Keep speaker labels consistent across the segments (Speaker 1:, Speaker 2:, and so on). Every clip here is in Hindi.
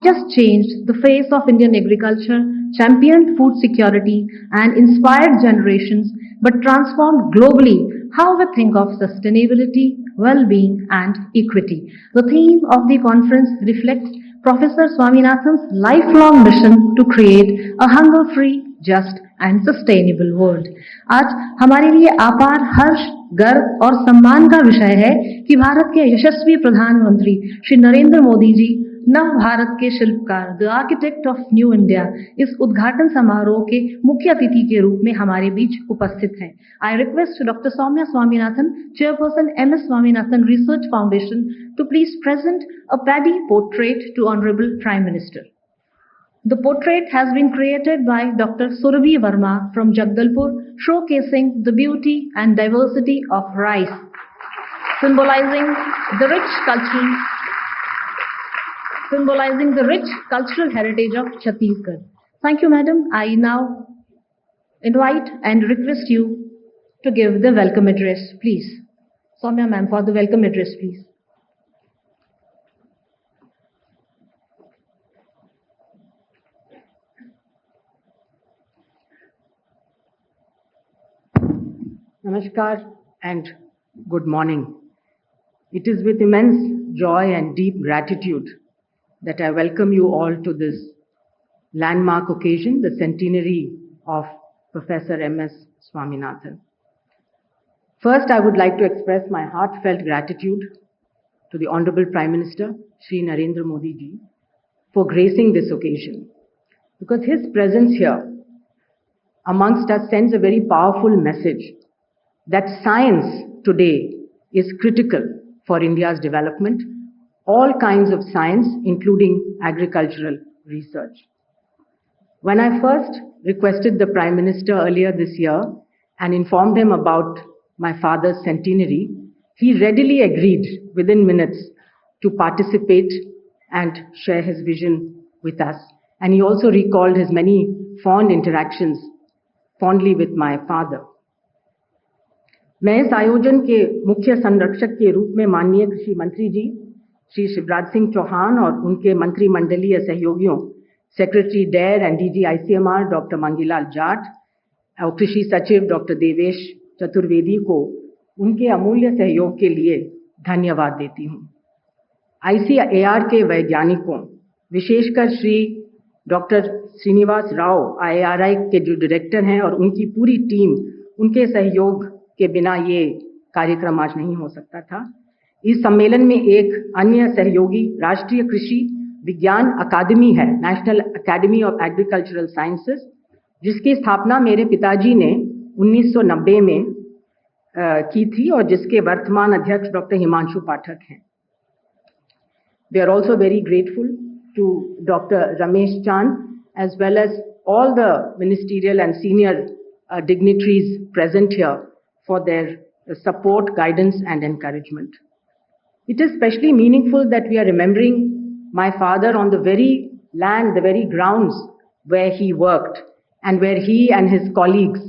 Speaker 1: just changed the face of Indian agriculture, championed food security, and inspired generations, but transformed globally how we think of sustainability, well being, and equity. The theme of the conference reflects Professor Swaminathan's lifelong mission to create a hunger free, just and sustainable world. आज हमारे लिए अपार हर्ष, गर्व और सम्मान का विषय है कि भारत के यशस्वी प्रधानमंत्री श्री नरेंद्र मोदी जी, नव भारत के शिल्पकार, the architect of new India, इस उद्घाटन समारोह के मुख्य अतिथि के रूप में हमारे बीच उपस्थित हैं। I request doctor Soumya Swaminathan, chairperson MS Swaminathan research foundation, to please present a paddy portrait to honourable prime minister. The portrait has been created by Dr. Surabhi Verma from Jagdalpur, showcasing the beauty and diversity of rice, symbolizing the rich cultural heritage of Chhattisgarh. Thank you, madam. I now invite and request you to give the welcome address, please. Soumya ma'am, for the welcome address, please.
Speaker 2: Namaskar and good morning. It is with immense joy and deep gratitude that I welcome you all to this landmark occasion, the centenary of Professor MS Swaminathan. First, I would like to express my heartfelt gratitude to the Honorable Prime Minister, Shri Narendra Modi ji, for gracing this occasion, because his presence here amongst us sends a very powerful message that science today is critical for India's development, all kinds of science, including agricultural research. When I first requested the Prime Minister earlier this year and informed him about my father's centenary, he readily agreed within minutes to participate and share his vision with us. And he also recalled his many fond interactions fondly with my father. मैं इस आयोजन के मुख्य संरक्षक के रूप में माननीय कृषि मंत्री जी श्री शिवराज सिंह चौहान और उनके मंत्रिमंडलीय सहयोगियों, secretary DARE and DG ICMR doctor Mangilal Jat और कृषि सचिव डॉक्टर देवेश चतुर्वेदी को उनके अमूल्य सहयोग के लिए धन्यवाद देती हूँ। ICAR के वैज्ञानिकों, विशेषकर श्री डॉक्टर श्रीनिवास राव IARI के जो डायरेक्टर हैं और उनकी पूरी टीम, उनके सहयोग के बिना ये कार्यक्रम आज नहीं हो सकता था। इस सम्मेलन में एक अन्य सहयोगी राष्ट्रीय कृषि विज्ञान अकादमी है, national academy of agricultural sciences, जिसकी स्थापना मेरे पिताजी ने 1990 में की थी और जिसके वर्तमान अध्यक्ष डॉक्टर हिमांशु पाठक हैं। We are also very grateful to Dr. Ramesh Chand as well as all the ministerial and senior dignitaries present here for their support, guidance, and encouragement. It is especially meaningful that we are remembering my father on the very land, the very grounds where he worked and where he and his colleagues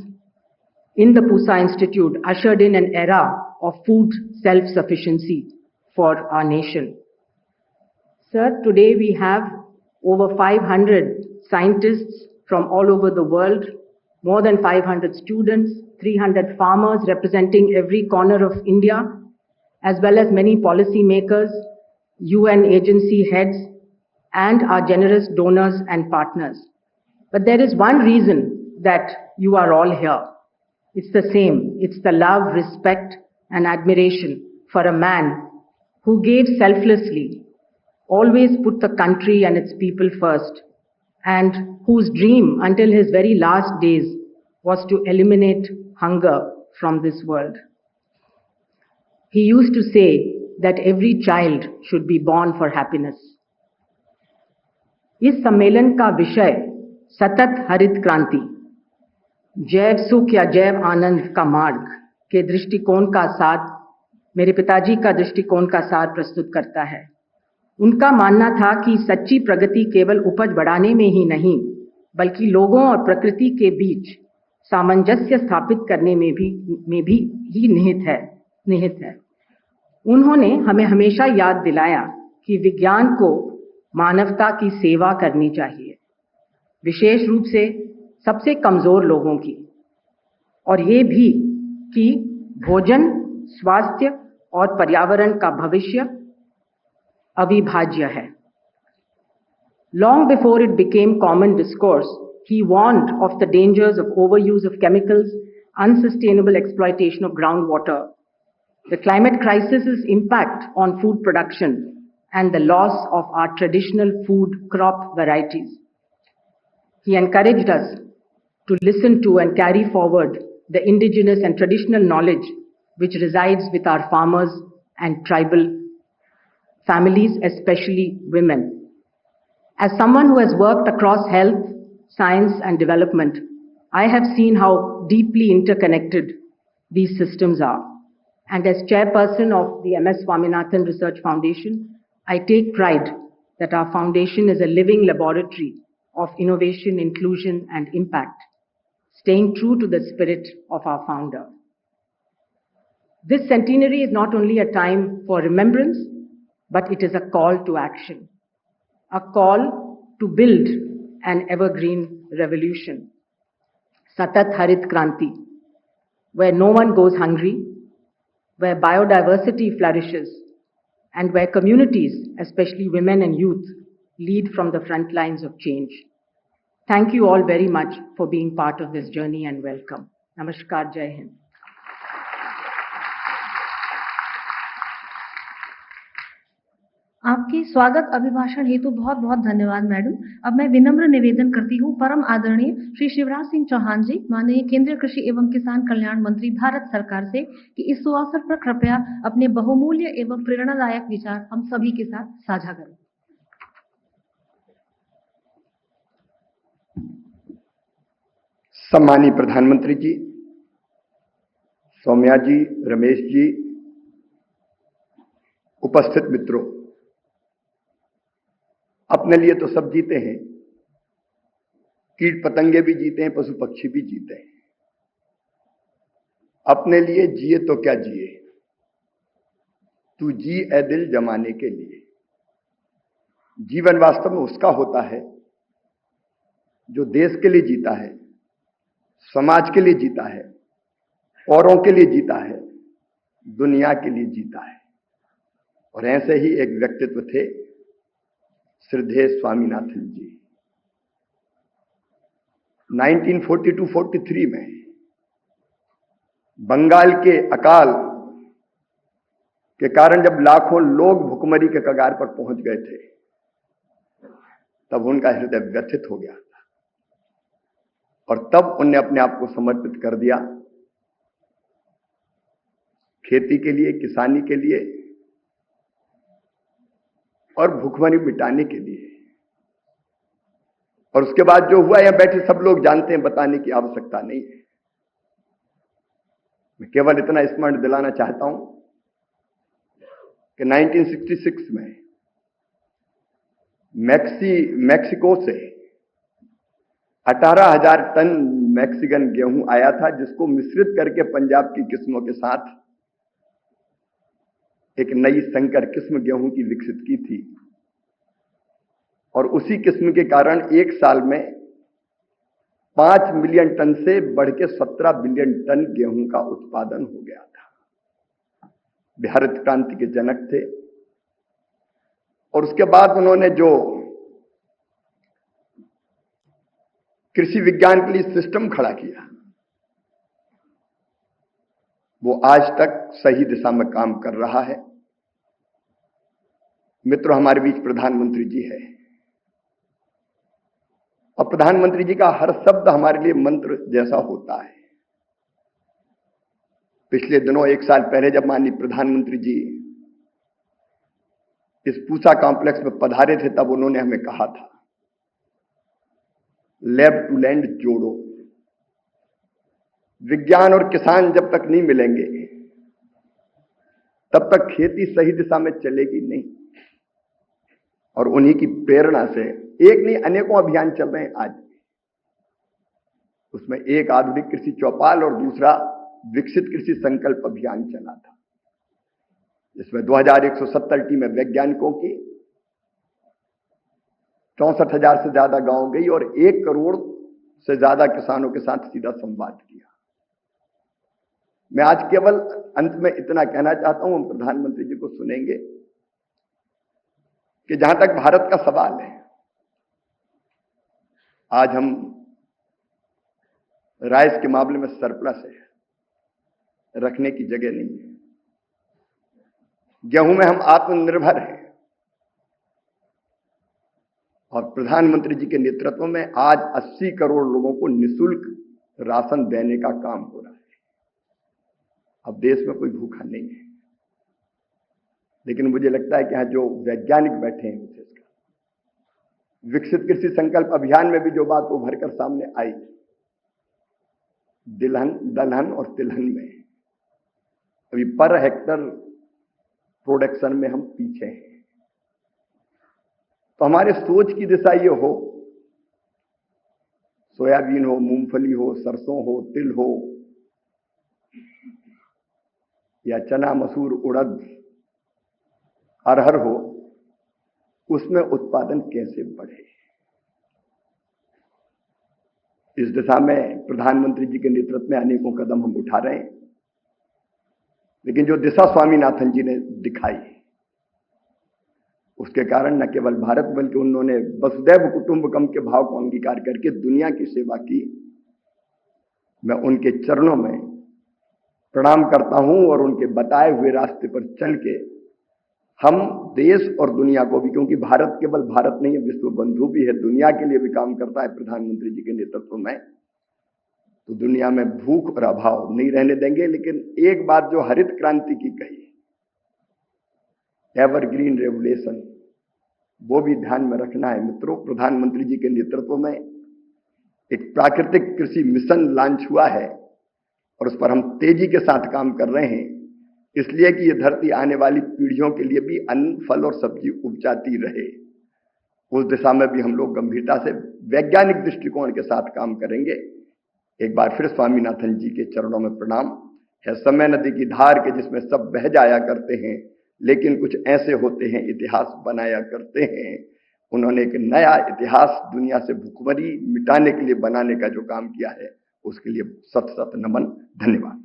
Speaker 2: in the Pusa Institute ushered in an era of food self-sufficiency for our nation. Sir, today we have over 500 scientists from all over the world, more than 500 students, 300 farmers representing every corner of India, as well as many policy makers, UN agency heads, and our generous donors and partners. But there is one reason that you are all here. It's the same. It's the love, respect, and admiration for a man who gave selflessly, always put the country and its people first, and whose dream until his very last days was to eliminate hunger from this world. He used to say that every child should be born for happiness. इस सम्मेलन का विषय सतत हरित क्रांति, जैव सुख या जैव आनंद का मार्ग के दृष्टिकोण का साथ मेरे पिताजी का दृष्टिकोण का सार प्रस्तुत करता है। उनका मानना था कि सच्ची प्रगति केवल उपज बढ़ाने में ही नहीं, बल्कि लोगों और प्रकृति के बीच सामंजस्य स्थापित करने में भी निहित है। उन्होंने हमें हमेशा याद दिलाया कि विज्ञान को मानवता की सेवा करनी चाहिए, विशेष रूप से सबसे कमजोर लोगों की, और ये भी कि भोजन, स्वास्थ्य और पर्यावरण का भविष्य अविभाज्य है। Long before it became common discourse, he warned of the dangers of overuse of chemicals, unsustainable exploitation of groundwater, the climate crisis's impact on food production, and the loss of our traditional food crop varieties. He encouraged us to listen to and carry forward the indigenous and traditional knowledge which resides with our farmers and tribal families, especially women. As someone who has worked across health, science, and development, I have seen how deeply interconnected these systems are. And as chairperson of the MS Swaminathan Research Foundation, I take pride that our foundation is a living laboratory of innovation, inclusion, and impact, staying true to the spirit of our founder. This centenary is not only a time for remembrance, but it is a call to action. A call to build an evergreen revolution, Satat Harit Kranti, where no one goes hungry, where biodiversity flourishes, and where communities, especially women and youth, lead from the front lines of change. Thank you all very much for being part of this journey and welcome. Namaskar, Jai Hind.
Speaker 1: आपके स्वागत अभिभाषण हेतु बहुत बहुत धन्यवाद मैडम। अब मैं विनम्र निवेदन करती हूँ परम आदरणीय श्री शिवराज सिंह चौहान जी, माननीय केंद्रीय कृषि एवं किसान कल्याण मंत्री भारत सरकार से, कि इस अवसर पर कृपया अपने बहुमूल्य एवं प्रेरणादायक विचार हम सभी के साथ साझा करें।
Speaker 3: सम्मानीय प्रधानमंत्री जी, सौम्या जी, रमेश जी, उपस्थित मित्रों, अपने लिए तो सब जीते हैं, कीट पतंगे भी जीते हैं, पशु पक्षी भी जीते हैं। अपने लिए जिए तो क्या जिए, तू जी ए दिल जमाने के लिए। जीवन वास्तव में उसका होता है जो देश के लिए जीता है, समाज के लिए जीता है, औरों के लिए जीता है, दुनिया के लिए जीता है। और ऐसे ही एक व्यक्तित्व थे श्रद्धेय स्वामीनाथन जी। 1942-43 में बंगाल के अकाल के कारण जब लाखों लोग भुखमरी के कगार पर पहुंच गए थे, तब उनका हृदय व्यथित हो गया था और तब उनने अपने आप को समर्पित कर दिया खेती के लिए, किसानी के लिए और भूखमरी मिटाने के लिए। और उसके बाद जो हुआ, यहां बैठे सब लोग जानते हैं, बताने की आवश्यकता नहीं है। मैं केवल इतना स्मरण दिलाना चाहता हूं कि 1966 में मैक्सिको से 18,000 टन मैक्सिकन गेहूं आया था, जिसको मिश्रित करके पंजाब की किस्मों के साथ एक नई संकर किस्म गेहूं की विकसित की थी। और उसी किस्म के कारण एक साल में 5 मिलियन टन से बढ़ के 17 बिलियन टन गेहूं का उत्पादन हो गया था। वे हरित क्रांति के जनक थे। और उसके बाद उन्होंने जो कृषि विज्ञान के लिए सिस्टम खड़ा किया, वो आज तक सही दिशा में काम कर रहा है। मित्रों, हमारे बीच प्रधानमंत्री जी है और प्रधानमंत्री जी का हर शब्द हमारे लिए मंत्र जैसा होता है। पिछले दिनों, एक साल पहले, जब माननीय प्रधानमंत्री जी इस पूसा कॉम्प्लेक्स में पधारे थे, तब उन्होंने हमें कहा था, लैब टू लैंड जोड़ो। विज्ञान और किसान जब तक नहीं मिलेंगे, तब तक खेती सही दिशा में चलेगी नहीं। और उन्हीं की प्रेरणा से एक नहीं, अनेकों अभियान चल रहे हैं आज। उसमें एक आधुनिक कृषि चौपाल और दूसरा विकसित कृषि संकल्प अभियान चला था, जिसमें 2170 टीमें वैज्ञानिकों की 64,000 से ज्यादा गांव गई और 1 करोड़ से ज्यादा किसानों के साथ सीधा संवाद किया। मैं आज केवल अंत में इतना कहना चाहता हूं, हम प्रधानमंत्री जी को सुनेंगे कि जहां तक भारत का सवाल है, आज हम राइस के मामले में सरप्लस है, रखने की जगह नहीं है। गेहूं में हम आत्मनिर्भर हैं और प्रधानमंत्री जी के नेतृत्व में आज 80 करोड़ लोगों को निःशुल्क राशन देने का काम हो रहा है। अब देश में कोई भूखा नहीं है, लेकिन मुझे लगता है कि यहां जो वैज्ञानिक बैठे हैं, विशेषकर विकसित कृषि संकल्प अभियान में भी जो बात उभर कर सामने आई, दलहन और तिलहन में अभी पर हेक्टर प्रोडक्शन में हम पीछे हैं। तो हमारे सोच की दिशा ये हो, सोयाबीन हो, मूंगफली हो, सरसों हो, तिल हो या चना, मसूर, उड़द, अरहर हो, उसमें उत्पादन कैसे बढ़े। इस दिशा में प्रधानमंत्री जी के नेतृत्व में अनेकों कदम हम उठा रहे हैं, लेकिन जो दिशा स्वामीनाथन जी ने दिखाई, उसके कारण न केवल भारत बल्कि उन्होंने वसुधैव कुटुंबकम के भाव को अंगीकार करके दुनिया की सेवा की। मैं उनके चरणों में प्रणाम करता हूं और उनके बताए हुए रास्ते पर चल के हम देश और दुनिया को भी, क्योंकि भारत केवल भारत नहीं है, विश्व बंधु भी है, दुनिया के लिए भी काम करता है प्रधानमंत्री जी के नेतृत्व में, तो दुनिया में भूख और अभाव नहीं रहने देंगे। लेकिन एक बात जो हरित क्रांति की कही, एवरग्रीन रेवोल्यूशन, वो भी ध्यान में रखना है मित्रों। प्रधानमंत्री जी के नेतृत्व में एक प्राकृतिक कृषि मिशन लॉन्च हुआ है और उस पर हम तेजी के साथ काम कर रहे हैं, इसलिए कि ये धरती आने वाली पीढ़ियों के लिए भी अन्न, फल और सब्जी उपजाती रहे। उस दिशा में भी हम लोग गंभीरता से वैज्ञानिक दृष्टिकोण के साथ काम करेंगे। एक बार फिर स्वामीनाथन जी के चरणों में प्रणाम है। समय नदी की धार के जिसमें सब बह जाया करते हैं, लेकिन कुछ ऐसे होते हैं इतिहास बनाया करते हैं। उन्होंने एक नया इतिहास दुनिया से भुखमरी मिटाने के लिए बनाने का जो काम किया है, उसके लिए सत सत नमन, धन्यवाद।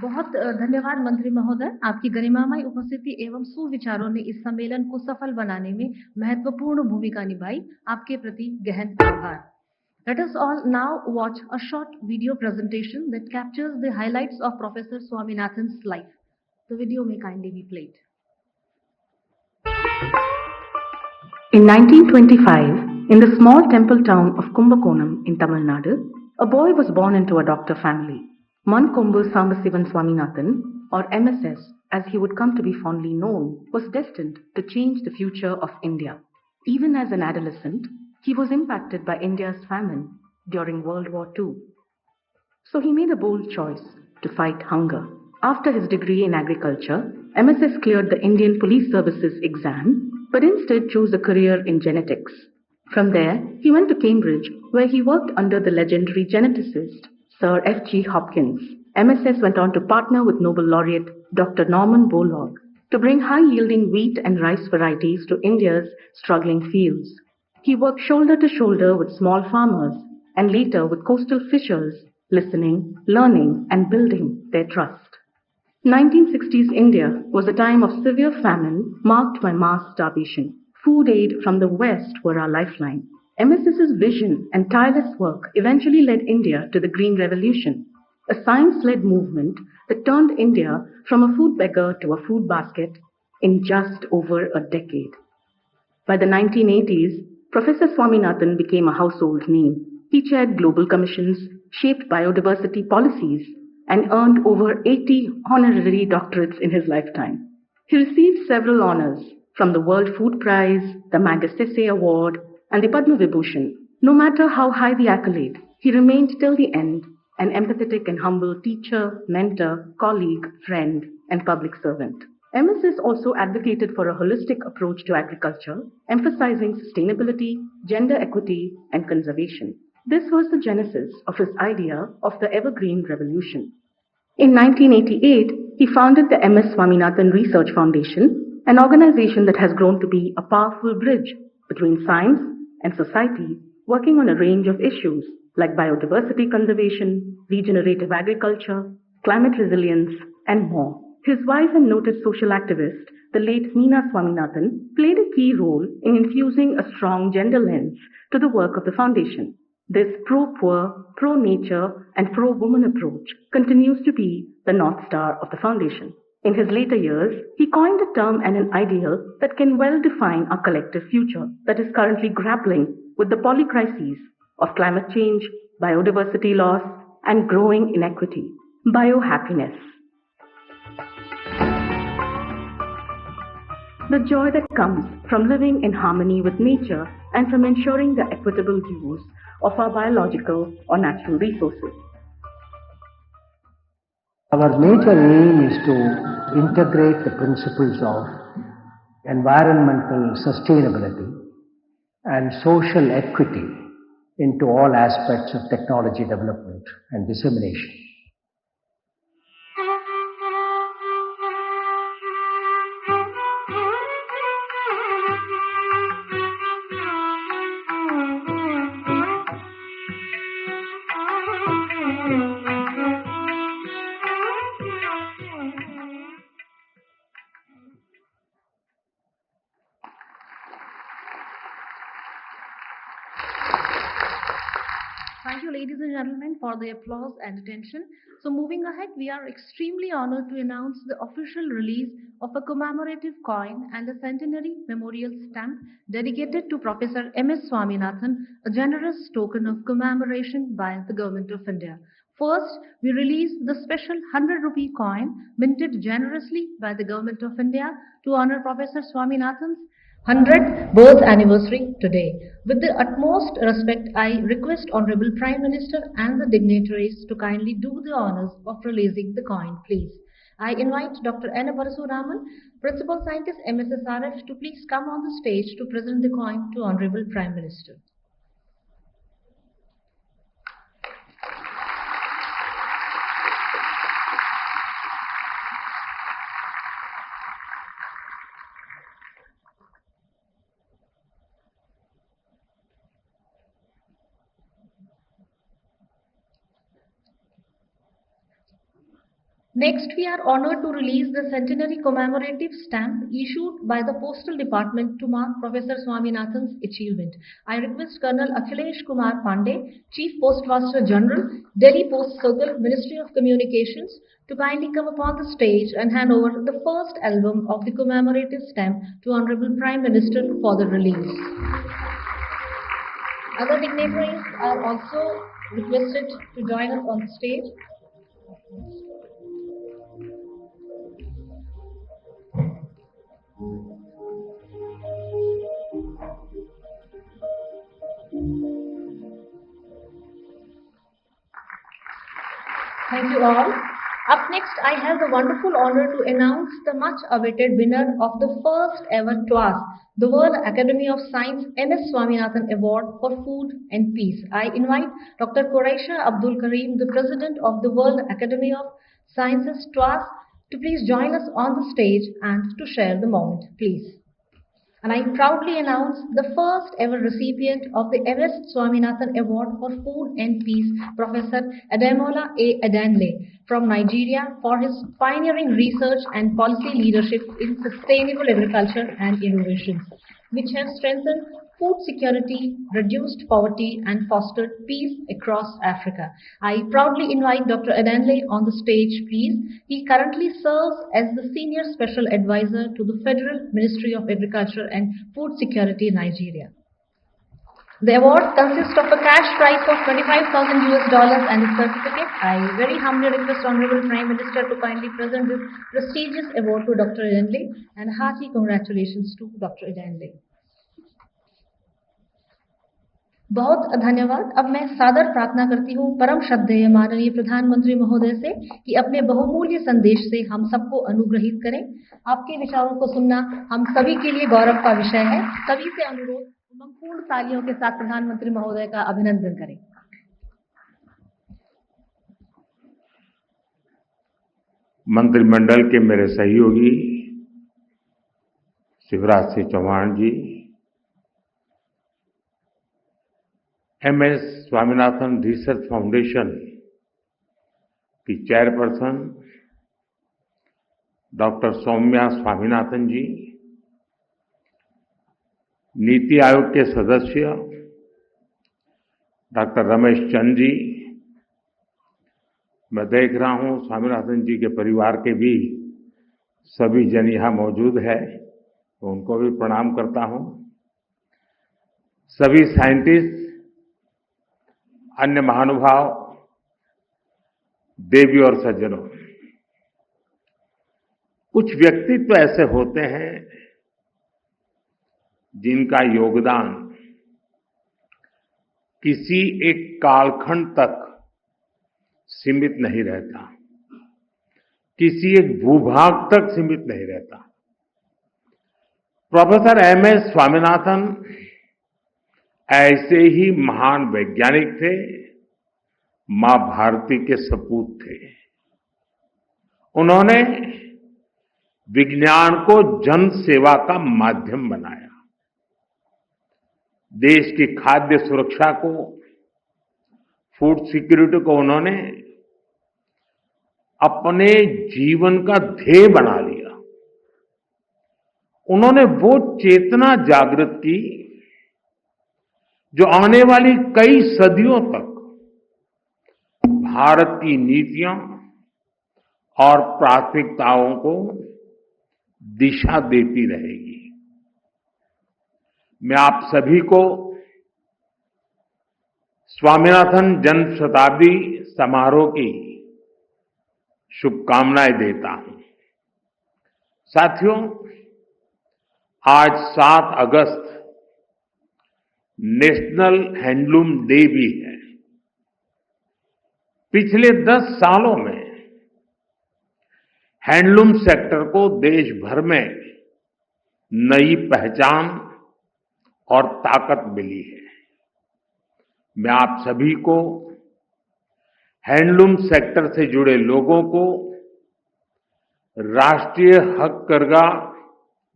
Speaker 1: बहुत धन्यवाद मंत्री महोदय, आपकी गरिमामय उपस्थिति एवं सुविचारों ने इस सम्मेलन को सफल बनाने में महत्वपूर्ण भूमिका निभाई। आपके प्रति गहन आभार। Let us all now watch a short video presentation that captures the highlights of Professor Swaminathan's life. The video may kindly be played.
Speaker 4: In 1925, in the small temple town of Kumbakonam in Tamil Nadu, a boy was born into a doctor family. Mankombu Sambasivan Swaminathan, or MSS as he would come to be fondly known, was destined to change the future of India. Even as an adolescent, he was impacted by India's famine during World War II. So he made a bold choice to fight hunger. After his degree in agriculture, MSS cleared the Indian Police Services exam, but instead chose a career in genetics. From there, he went to Cambridge, where he worked under the legendary geneticist Sir F.G. Hopkins. MSS went on to partner with Nobel laureate Dr. Norman Borlaug to bring high-yielding wheat and rice varieties to India's struggling fields. He worked shoulder to shoulder with small farmers and later with coastal fishers, listening, learning, and building their trust. 1960s India was a time of severe famine marked by mass starvation. Food aid from the West were our lifeline. MSS's vision and tireless work eventually led India to the Green Revolution, a science-led movement that turned India from a food beggar to a food basket in just over a decade. By the 1980s, Professor Swaminathan became a household name. He chaired global commissions, shaped biodiversity policies, and earned over 80 honorary doctorates in his lifetime. He received several honors, from the World Food Prize, the Magsaysay Award, and the Padma Vibhushan. No matter how high the accolade, he remained till the end an empathetic and humble teacher, mentor, colleague, friend, and public servant. MSS also advocated for a holistic approach to agriculture, emphasizing sustainability, gender equity, and conservation. This was the genesis of his idea of the Evergreen Revolution. In 1988, he founded the MS Swaminathan Research Foundation, an organization that has grown to be a powerful bridge between science and society, working on a range of issues like biodiversity conservation, regenerative agriculture, climate resilience, and more. His wife and noted social activist, the late Meena Swaminathan, played a key role in infusing a strong gender lens to the work of the foundation. This pro-poor, pro-nature, and pro-woman approach continues to be the North Star of the foundation. In his later years, he coined a term and an ideal that can well define our collective future that is currently grappling with the polycrises of climate change, biodiversity loss, and growing inequity: biohappiness. The joy that comes from living in harmony with nature and from ensuring the equitable use of our biological or natural resources.
Speaker 5: Our major aim is to integrate the principles of environmental sustainability and social equity into all aspects of technology development and dissemination.
Speaker 1: Thank you, ladies and gentlemen, for the applause and attention. So moving ahead, we are extremely honored to announce the official release of a commemorative coin and a centenary memorial stamp dedicated to Professor M.S. Swaminathan, a generous token of commemoration by the Government of India. First, we release the special 100 rupee coin minted generously by the Government of India to honor Professor Swaminathan's 100th birth anniversary today. With the utmost respect, I request Honorable Prime Minister and the dignitaries to kindly do the honors of releasing the coin, please. I invite Dr. N. Parasuraman, Principal Scientist, MSSRF, to please come on the stage to present the coin to Honorable Prime Minister. Next, we are honored to release the centenary commemorative stamp issued by the Postal Department to mark Professor Swaminathan's achievement. I request Colonel Akhilesh Kumar Pandey, Chief Postmaster General, Delhi Post Circle, Ministry of Communications, to kindly come upon the stage and hand over the first album of the commemorative stamp to Honorable Prime Minister for the release. Other dignitaries are also requested to join us on the stage. Thank you all. Up next, I have the wonderful honor to announce the much-awaited winner of the first ever TWAS, the World Academy of Science M.S. Swaminathan Award for Food and Peace. I invite Dr. Quraisha Abdul Karim, the President of the World Academy of Sciences TWAS, to please join us on the stage and to share the moment, please. And I proudly announce the first ever recipient of the M.S. Swaminathan Award for Food and Peace, Professor Ademola A. Adanle from Nigeria, for his pioneering research and policy leadership in sustainable agriculture and innovations, which have strengthened food security, reduced poverty, and fostered peace across Africa. I proudly invite Dr. Adanle on the stage, please. He currently serves as the Senior Special Advisor to the Federal Ministry of Agriculture and Food Security, Nigeria. The award consists of a cash prize of $25,000 and a certificate. I very humbly request Honorable Prime Minister to kindly present this prestigious award to Dr. Adanle, and hearty congratulations to Dr. Adanle. बहुत धन्यवाद। अब मैं सादर प्रार्थना करती हूँ परम श्रद्धेय माननीय प्रधानमंत्री महोदय से कि अपने बहुमूल्य संदेश से हम सबको अनुग्रहित करें। आपके विचारों को सुनना हम सभी के लिए गौरव का विषय है। सभी से अनुरोध, उमंगपूर्ण तालियों के साथ प्रधानमंत्री महोदय का अभिनंदन करें।
Speaker 6: मंत्रिमंडल के मेरे सहयोगी, शिवराज सिंह चौहान जी, MS स्वामीनाथन रिसर्च फाउंडेशन की चेयरपर्सन डॉक्टर सौम्या स्वामीनाथन जी, नीति आयोग के सदस्य डॉक्टर रमेश चंद जी, मैं देख रहा हूं स्वामीनाथन जी के परिवार के भी सभी जन यहां मौजूद है, तो उनको भी प्रणाम करता हूं। सभी साइंटिस्ट, अन्य महानुभाव, देवी और सज्जनों, कुछ व्यक्तित्व ऐसे होते हैं जिनका योगदान किसी एक कालखंड तक सीमित नहीं रहता, किसी एक भूभाग तक सीमित नहीं रहता। प्रोफेसर MS स्वामीनाथन ऐसे ही महान वैज्ञानिक थे, मां भारती के सपूत थे। उन्होंने विज्ञान को जन सेवा का माध्यम बनाया। देश की खाद्य सुरक्षा को, फूड सिक्योरिटी को उन्होंने अपने जीवन का ध्येय बना लिया। उन्होंने वो चेतना जागृत की जो आने वाली कई सदियों तक भारत की नीतियां और प्राथमिकताओं को दिशा देती रहेगी। मैं आप सभी को स्वामीनाथन जन्म शताब्दी समारोह की शुभकामनाएं देता हूं। साथियों, आज 7 अगस्त नेशनल हैंडलूम डे भी है। पिछले 10 सालों में हैंडलूम सेक्टर को देश भर में नई पहचान और ताकत मिली है। मैं आप सभी को हैंडलूम सेक्टर से जुड़े लोगों को राष्ट्रीय हथकरघा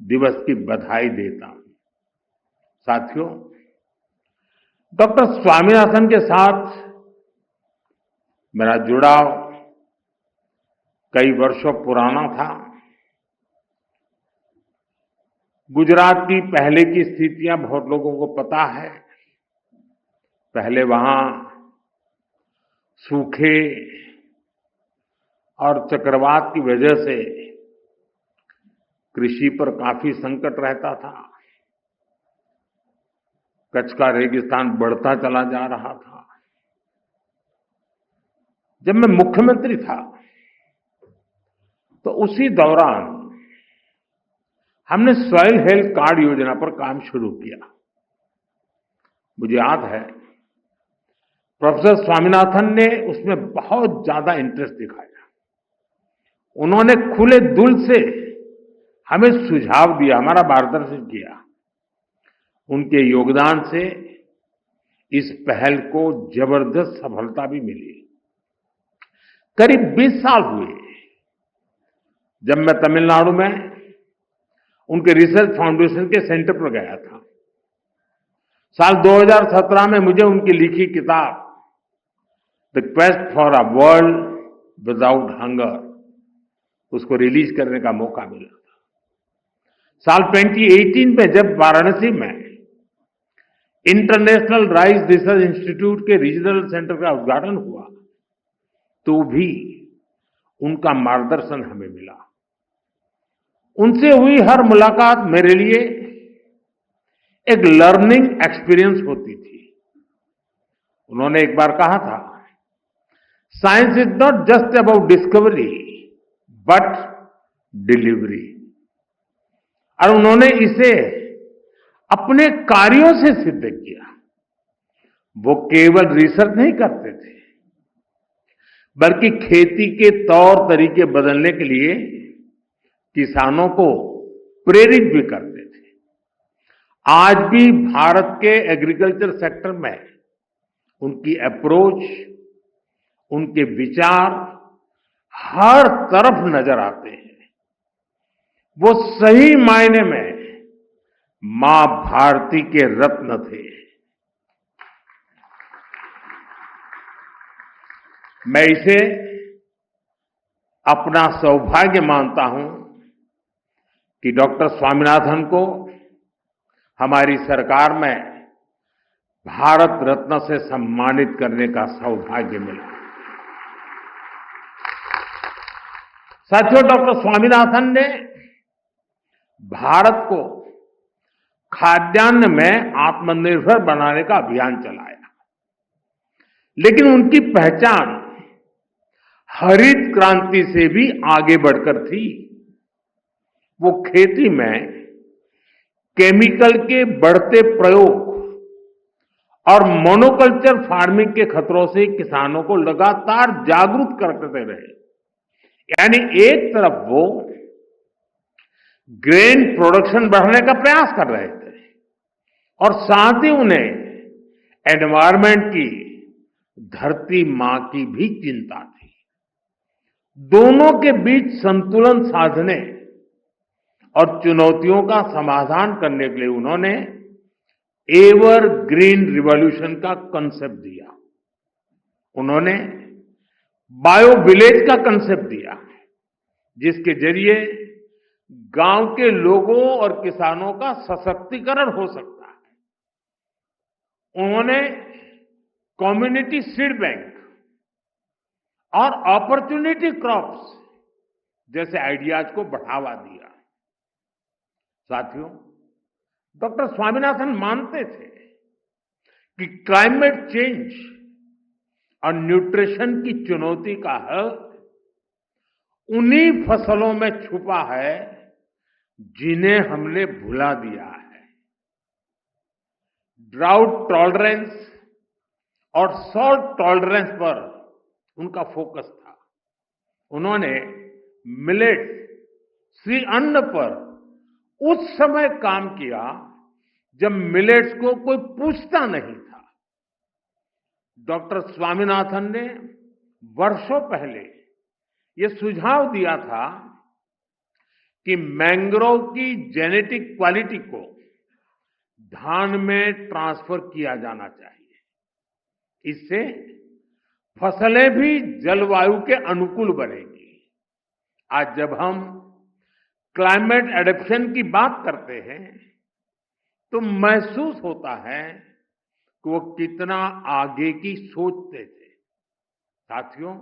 Speaker 6: दिवस की बधाई देता हूं। साथियों, डॉक्टर स्वामीनाथन के साथ मेरा जुड़ाव कई वर्षों पुराना था। गुजरात की पहले की स्थितियां बहुत लोगों को पता है। पहले वहां सूखे और चक्रवात की वजह से कृषि पर काफी संकट रहता था। कच्छ का रेगिस्तान बढ़ता चला जा रहा था। जब मैं मुख्यमंत्री था तो उसी दौरान हमने सॉइल हेल्थ कार्ड योजना पर काम शुरू किया। मुझे याद है प्रोफेसर स्वामीनाथन ने उसमें बहुत ज्यादा इंटरेस्ट दिखाया। उन्होंने खुले दिल से हमें सुझाव दिया, हमारा मार्गदर्शन किया। उनके योगदान से इस पहल को जबरदस्त सफलता भी मिली। करीब 20 साल हुए जब मैं तमिलनाडु में उनके रिसर्च फाउंडेशन के सेंटर पर गया था। साल 2017 में मुझे उनकी लिखी किताब the quest for a world without hunger उसको रिलीज करने का मौका मिला था। साल 2018 में जब वाराणसी में इंटरनेशनल राइस रिसर्च इंस्टीट्यूट के रीजनल सेंटर का उद्घाटन हुआ तो भी उनका मार्गदर्शन हमें मिला। उनसे हुई हर मुलाकात मेरे लिए एक लर्निंग एक्सपीरियंस होती थी। उन्होंने एक बार कहा था, science is not just about discovery but delivery. और उन्होंने इसे अपने कार्यों से सिद्ध किया। वो केवल रिसर्च नहीं करते थे बल्कि खेती के तौर तरीके बदलने के लिए किसानों को प्रेरित भी करते थे। आज भी भारत के एग्रीकल्चर सेक्टर में उनकी अप्रोच, उनके विचार हर तरफ नजर आते हैं। वो सही मायने में मां भारती के रत्न थे। मैं इसे अपना सौभाग्य मानता हूं कि डॉक्टर स्वामीनाथन को हमारी सरकार में भारत रत्न से सम्मानित करने का सौभाग्य मिला। साथियों, डॉक्टर स्वामीनाथन ने भारत को खाद्यान्न में आत्मनिर्भर बनाने का अभियान चलाया, लेकिन उनकी पहचान हरित क्रांति से भी आगे बढ़कर थी। वो खेती में केमिकल के बढ़ते प्रयोग और मोनोकल्चर फार्मिंग के खतरों से किसानों को लगातार जागरूक करते रहे। यानी एक तरफ वो ग्रेन प्रोडक्शन बढ़ाने का प्रयास कर रहे थे और साथ ही उन्हें एनवायरमेंट की, धरती मां की भी चिंता थी। दोनों के बीच संतुलन साधने और चुनौतियों का समाधान करने के लिए उन्होंने एवर ग्रीन रिवॉल्यूशन का कंसेप्ट दिया। उन्होंने बायो विलेज का कंसेप्ट दिया, जिसके जरिए गांव के लोगों और किसानों का सशक्तिकरण हो सकता है। उन्होंने कम्युनिटी सीड बैंक और अपॉर्चुनिटी क्रॉप्स जैसे आइडियाज को बढ़ावा दिया। साथियों, डॉक्टर स्वामीनाथन मानते थे कि क्लाइमेट चेंज और न्यूट्रिशन की चुनौती का हल उन्हीं फसलों में छुपा है जिन्हें हमने भुला दिया है। ड्राउट टॉलरेंस और सॉल्ट टॉलरेंस पर उनका फोकस था। उन्होंने मिलेट, श्री अन्न पर उस समय काम किया जब मिलेट्स को कोई पूछता नहीं था। डॉक्टर स्वामीनाथन ने वर्षों पहले ये सुझाव दिया था कि मैंग्रोव की जेनेटिक क्वालिटी को धान में ट्रांसफर किया जाना चाहिए। इससे फसलें भी जलवायु के अनुकूल बनेगी। आज जब हम क्लाइमेट एडेप्शन की बात करते हैं तो महसूस होता है कि वो कितना आगे की सोचते थे। साथियों,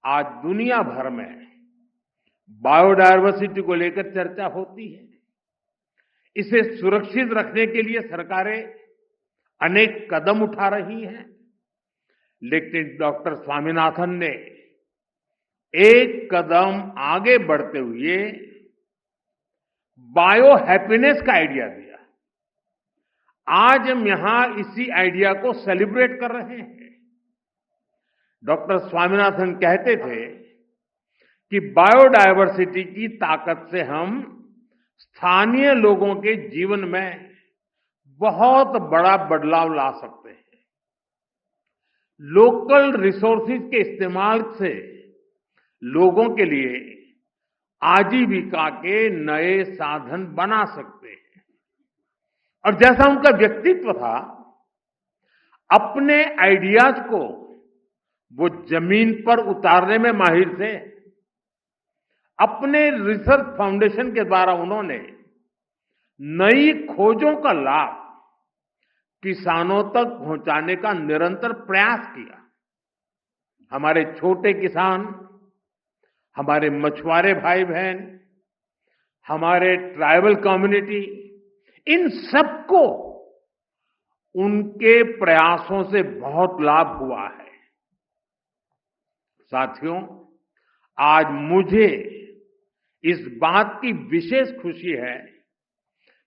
Speaker 6: आज दुनिया भर में बायोडायवर्सिटी को लेकर चर्चा होती है। इसे सुरक्षित रखने के लिए सरकारें अनेक कदम उठा रही हैं, लेकिन डॉक्टर स्वामीनाथन ने एक कदम आगे बढ़ते हुए बायो हैप्पीनेस का आइडिया दिया। आज हम यहां इसी आइडिया को सेलिब्रेट कर रहे हैं। डॉक्टर स्वामीनाथन कहते थे कि बायोडायवर्सिटी की ताकत से हम स्थानीय लोगों के जीवन में बहुत बड़ा बदलाव ला सकते हैं। लोकल रिसोर्सेज के इस्तेमाल से लोगों के लिए आजीविका के नए साधन बना सकते हैं। और जैसा उनका व्यक्तित्व था, अपने आइडियाज को वो जमीन पर उतारने में माहिर थे। अपने रिसर्च फाउंडेशन के द्वारा उन्होंने नई खोजों का लाभ किसानों तक पहुंचाने का निरंतर प्रयास किया। हमारे छोटे किसान, हमारे मछुआरे भाई बहन, हमारे ट्राइबल कम्युनिटी, इन सबको उनके प्रयासों से बहुत लाभ हुआ है। साथियों, आज मुझे इस बात की विशेष खुशी है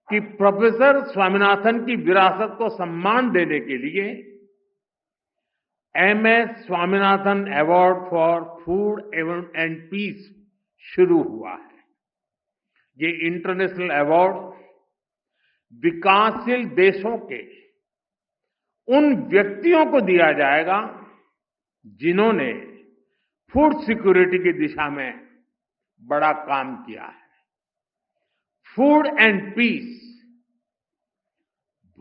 Speaker 6: कि प्रोफेसर स्वामीनाथन की विरासत को सम्मान देने के लिए MS Swaminathan award for food and peace शुरू हुआ है। ये इंटरनेशनल अवार्ड विकासशील देशों के उन व्यक्तियों को दिया जाएगा जिन्होंने फूड सिक्योरिटी की दिशा में बड़ा काम किया है। फूड एंड पीस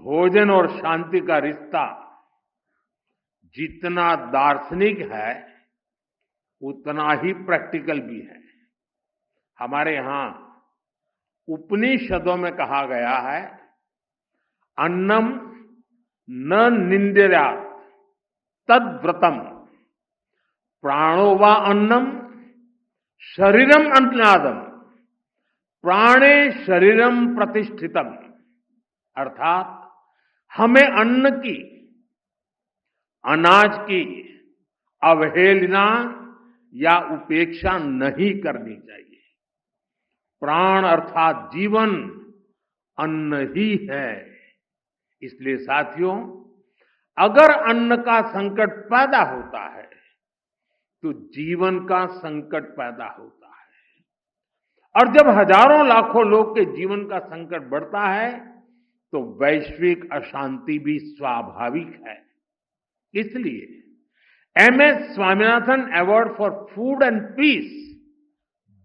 Speaker 6: भोजन और शांति का रिश्ता जितना दार्शनिक है उतना ही प्रैक्टिकल भी है। हमारे यहां उपनिषदों में कहा गया है, अन्नम न निंद्यात् तद व्रतम, प्राणो वा अन्नम शरीरम अन्नादम, प्राणे शरीरम प्रतिष्ठितम। अर्थात हमें अन्न की, अनाज की अवहेलना या उपेक्षा नहीं करनी चाहिए। प्राण अर्थात जीवन अन्न ही है। इसलिए साथियों, अगर अन्न का संकट पैदा होता है तो जीवन का संकट पैदा होता है, और जब हजारों लाखों लोग के जीवन का संकट बढ़ता है तो वैश्विक अशांति भी स्वाभाविक है। इसलिए MS Swaminathan award for food and peace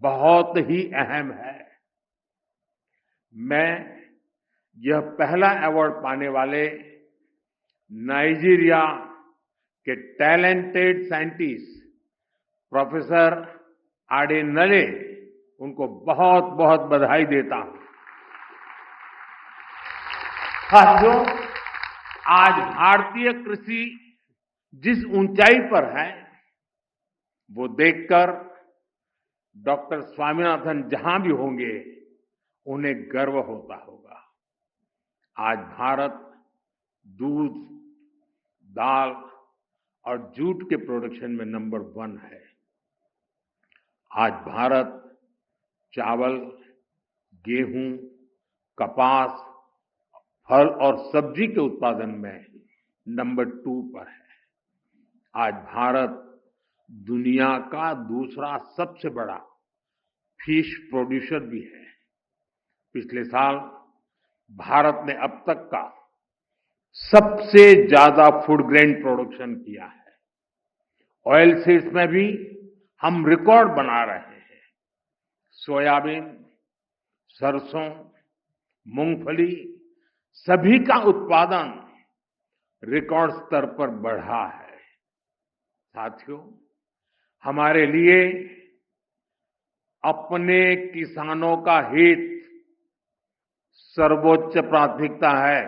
Speaker 6: बहुत ही अहम है। मैं यह पहला अवार्ड पाने वाले नाइजीरिया के टैलेंटेड साइंटिस्ट प्रोफेसर आडेनले, उनको बहुत बहुत बधाई देता हूं। साथियों, आज भारतीय कृषि जिस ऊंचाई पर है वो देखकर डॉक्टर स्वामीनाथन जहां भी होंगे उन्हें गर्व होता होगा। आज भारत दूध, दाल और जूट के प्रोडक्शन में नंबर 1 है। आज भारत चावल, गेहूं, कपास, फल और सब्जी के उत्पादन में नंबर 2 पर है। आज भारत दुनिया का दूसरा सबसे बड़ा फिश प्रोड्यूसर भी है। पिछले साल भारत ने अब तक का सबसे ज्यादा फूड ग्रेन प्रोडक्शन किया है। ऑयल सीड्स में भी हम रिकॉर्ड बना रहे हैं। सोयाबीन, सरसों, मूंगफली सभी का उत्पादन रिकॉर्ड स्तर पर बढ़ा है। साथियों, हमारे लिए अपने किसानों का हित सर्वोच्च प्राथमिकता है।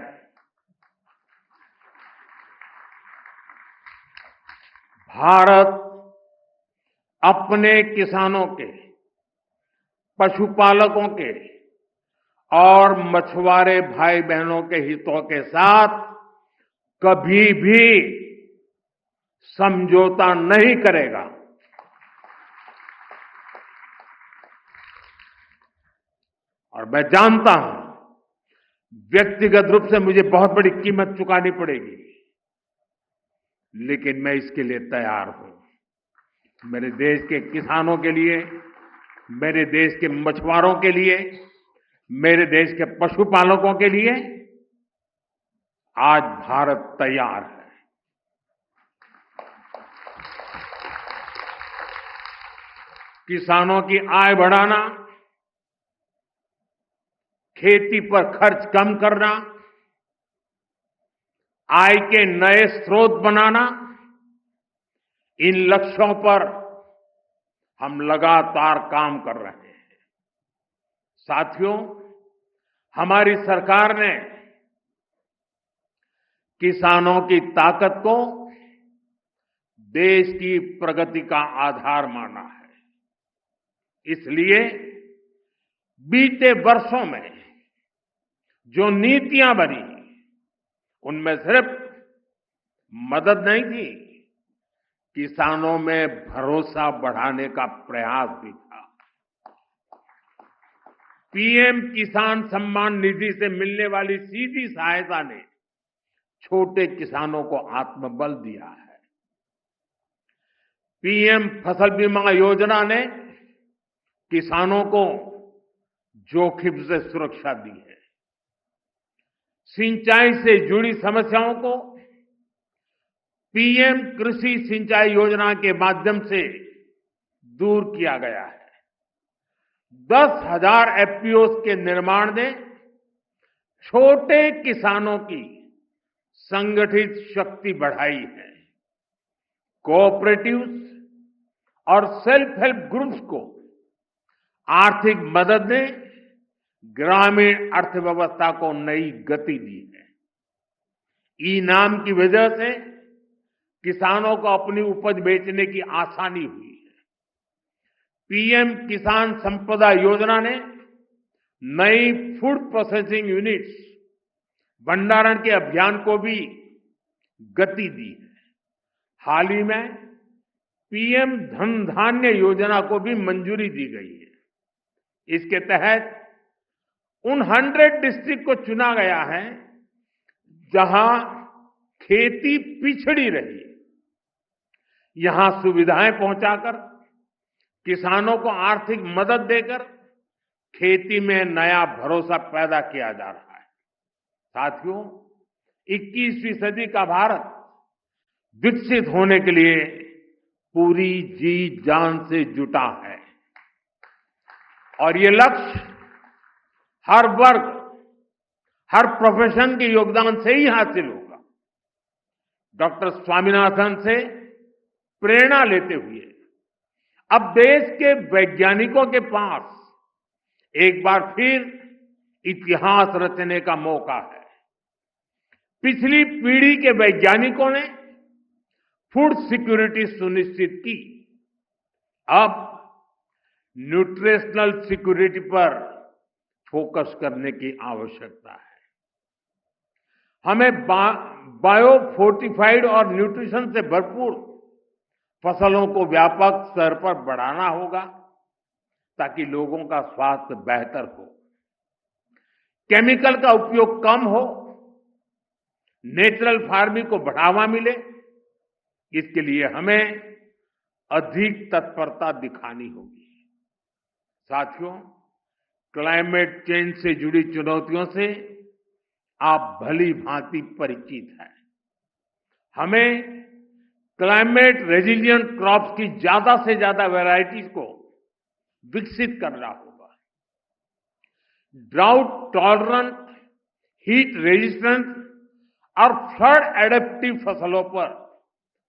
Speaker 6: भारत अपने किसानों के, पशुपालकों के और मछुआरे भाई बहनों के हितों के साथ कभी भी समझौता नहीं करेगा। और मैं जानता हूं व्यक्तिगत रूप से मुझे बहुत बड़ी कीमत चुकानी पड़ेगी, लेकिन मैं इसके लिए तैयार हूं। मेरे देश के किसानों के लिए, मेरे देश के मछुआरों के लिए, मेरे देश के पशुपालकों के लिए आज भारत तैयार है। किसानों की आय बढ़ाना, खेती पर खर्च कम करना, आय के नए स्रोत बनाना, इन लक्ष्यों पर हम लगातार काम कर रहे हैं। साथियों, हमारी सरकार ने किसानों की ताकत को देश की प्रगति का आधार माना है। इसलिए बीते वर्षों में जो नीतियां बनी, उनमें सिर्फ मदद नहीं थी, किसानों में भरोसा बढ़ाने का प्रयास भी था। पीएम किसान सम्मान निधि से मिलने वाली सीधी सहायता ने छोटे किसानों को आत्मबल दिया है। पीएम फसल बीमा योजना ने किसानों को जोखिम से सुरक्षा दी है। सिंचाई से जुड़ी समस्याओं को पीएम कृषि सिंचाई योजना के माध्यम से दूर किया गया है। 10,000 एफपीओस के निर्माण ने छोटे किसानों की संगठित शक्ति बढ़ाई है। कोऑपरेटिव्स और सेल्फ हेल्प ग्रुप्स को आर्थिक मदद ने ग्रामीण अर्थव्यवस्था को नई गति दी है। ई नाम की वजह से किसानों को अपनी उपज बेचने की आसानी हुई है। पीएम किसान संपदा योजना ने नई फूड प्रोसेसिंग यूनिट्स भंडारण के अभियान को भी गति दी है। हाल ही में पीएम धन धान्य योजना को भी मंजूरी दी गई है। इसके तहत उन 100 डिस्ट्रिक्ट को चुना गया है जहां खेती पिछड़ी रही। यहां सुविधाएं पहुंचाकर, किसानों को आर्थिक मदद देकर खेती में नया भरोसा पैदा किया जा रहा है। साथियों, 21वीं सदी का भारत विकसित होने के लिए पूरी जी जान से जुटा है और ये लक्ष्य हर वर्ग, हर प्रोफेशन के योगदान से ही हासिल होगा। डॉक्टर स्वामीनाथन से प्रेरणा लेते हुए अब देश के वैज्ञानिकों के पास एक बार फिर इतिहास रचने का मौका है। पिछली पीढ़ी के वैज्ञानिकों ने फूड सिक्योरिटी सुनिश्चित की। अब न्यूट्रिशनल सिक्योरिटी पर फोकस करने की आवश्यकता है। हमें बायो फोर्टिफाइड और न्यूट्रिशन से भरपूर फसलों को व्यापक स्तर पर बढ़ाना होगा ताकि लोगों का स्वास्थ्य बेहतर हो, केमिकल का उपयोग कम हो, नेचुरल फार्मिंग को बढ़ावा मिले। इसके लिए हमें अधिक तत्परता दिखानी होगी। साथियों, क्लाइमेट चेंज से जुड़ी चुनौतियों से आप भली भांति परिचित हैं। हमें क्लाइमेट रेजिलिएंट क्रॉप्स की ज्यादा से ज्यादा वैरायटीज को विकसित करना होगा। ड्राउट टॉलरेंट, हीट रेजिस्टेंट और फ्लड एडेप्टिव फसलों पर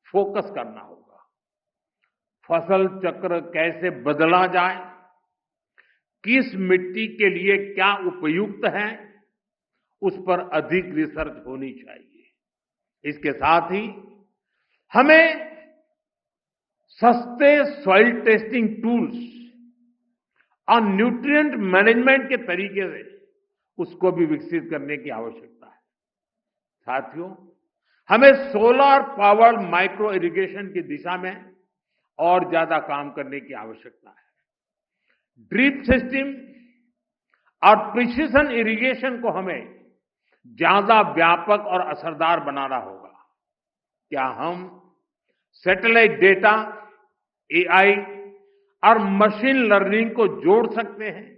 Speaker 6: फोकस करना होगा। फसल चक्र कैसे बदला जाए, किस मिट्टी के लिए क्या उपयुक्त है, उस पर अधिक रिसर्च होनी चाहिए। इसके साथ ही हमें सस्ते सॉइल टेस्टिंग टूल्स और न्यूट्रिएंट मैनेजमेंट के तरीके से उसको भी विकसित करने की आवश्यकता है। साथियों, हमें सोलर पावर्ड माइक्रो इरिगेशन की दिशा में और ज्यादा काम करने की आवश्यकता है। ड्रिप सिस्टम और प्रिसिशन इरिगेशन को हमें ज्यादा व्यापक और असरदार बनाना होगा। क्या हम सैटेलाइट डेटा, एआई और मशीन लर्निंग को जोड़ सकते हैं?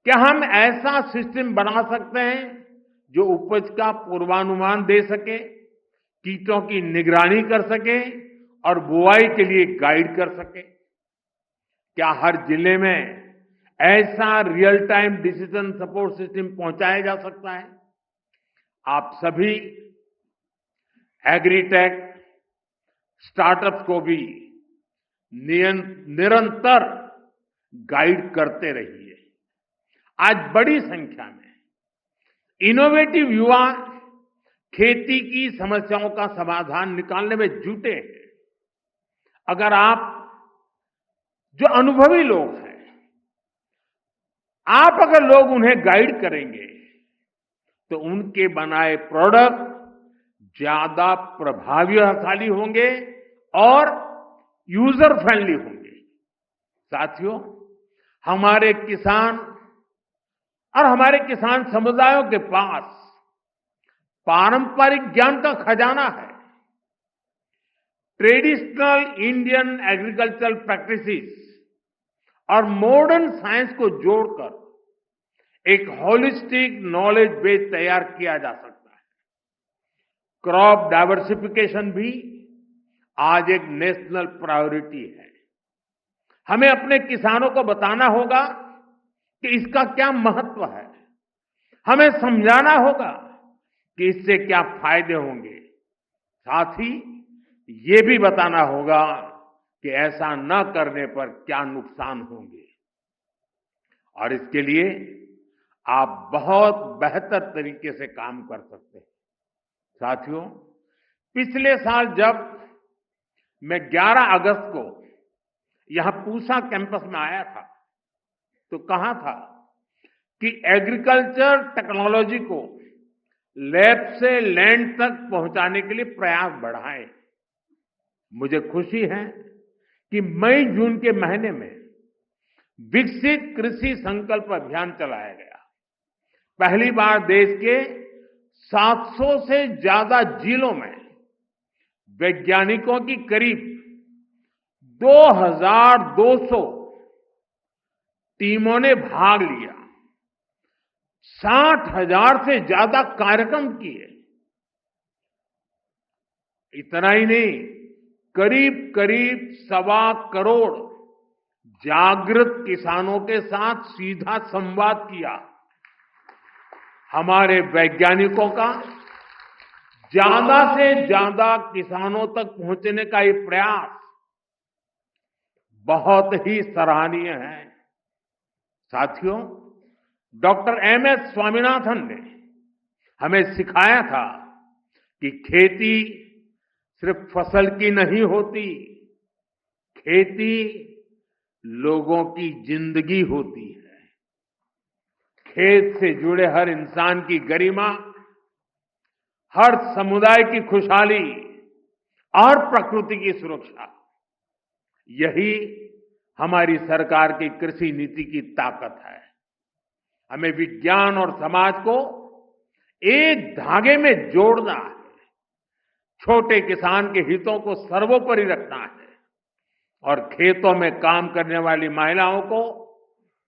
Speaker 6: क्या हम ऐसा सिस्टम बना सकते हैं जो उपज का पूर्वानुमान दे सके, कीटों की निगरानी कर सके और बुआई के लिए गाइड कर सके? क्या हर जिले में ऐसा real time decision support system पहुंचाया जा सकता है? आप सभी एग्रीटेक स्टार्टअप्स को भी निरंतर गाइड करते रहिए। आज बड़ी संख्या में इनोवेटिव युवा खेती की समस्याओं का समाधान निकालने में जुटे हैं। अगर आप जो अनुभवी लोग हैं, आप अगर लोग उन्हें गाइड करेंगे तो उनके बनाए प्रोडक्ट ज्यादा प्रभावशाली होंगे और यूजर फ्रेंडली होंगे। साथियों, हमारे किसान और हमारे किसान समुदायों के पास पारंपरिक ज्ञान का खजाना है। ट्रेडिशनल इंडियन एग्रीकल्चरल प्रैक्टिसेस और मॉडर्न साइंस को जोड़कर एक होलिस्टिक नॉलेज बेस तैयार किया जा सकता है। क्रॉप डाइवर्सिफिकेशन भी आज एक नेशनल प्रायोरिटी है। हमें अपने किसानों को बताना होगा कि इसका क्या महत्व है। हमें समझाना होगा कि इससे क्या फायदे होंगे, साथ ही ये भी बताना होगा कि ऐसा न करने पर क्या नुकसान होंगे। और इसके लिए आप बहुत बेहतर तरीके से काम कर सकते हैं। साथियों, पिछले साल जब मैं 11 अगस्त को यहां पूसा कैंपस में आया था तो कहा था कि एग्रीकल्चर टेक्नोलॉजी को लैब से लैंड तक पहुंचाने के लिए प्रयास बढ़ाएं। मुझे खुशी है कि मई जून के महीने में विकसित कृषि संकल्प अभियान चलाया गया। पहली बार देश के 700 से ज्यादा जिलों में वैज्ञानिकों की करीब 2200 टीमों ने भाग लिया। 60,000 से ज्यादा कार्यक्रम किए। इतना ही नहीं, करीब करीब 1.25 करोड़ जागृत किसानों के साथ सीधा संवाद किया। हमारे वैज्ञानिकों का ज्यादा से ज्यादा किसानों तक पहुंचने का ये प्रयास बहुत ही सराहनीय है। साथियों, डॉक्टर एम.एस. स्वामीनाथन ने हमें सिखाया था कि खेती सिर्फ फसल की नहीं होती, खेती लोगों की जिंदगी होती है। खेत से जुड़े हर इंसान की गरिमा, हर समुदाय की खुशहाली और प्रकृति की सुरक्षा, यही हमारी सरकार की कृषि नीति की ताकत है। हमें विज्ञान और समाज को एक धागे में जोड़ना है। छोटे किसान के हितों को सर्वोपरि रखना है और खेतों में काम करने वाली महिलाओं को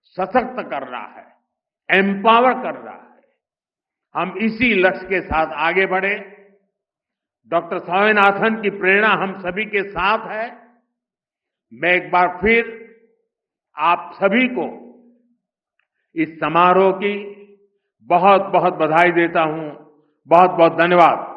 Speaker 6: सशक्त करना है, एम्पावर करना है। हम इसी लक्ष्य के साथ आगे बढ़े। डॉक्टर स्वामीनाथन की प्रेरणा हम सभी के साथ है। मैं एक बार फिर आप सभी को इस समारोह की बहुत बहुत बधाई देता हूं। बहुत बहुत धन्यवाद।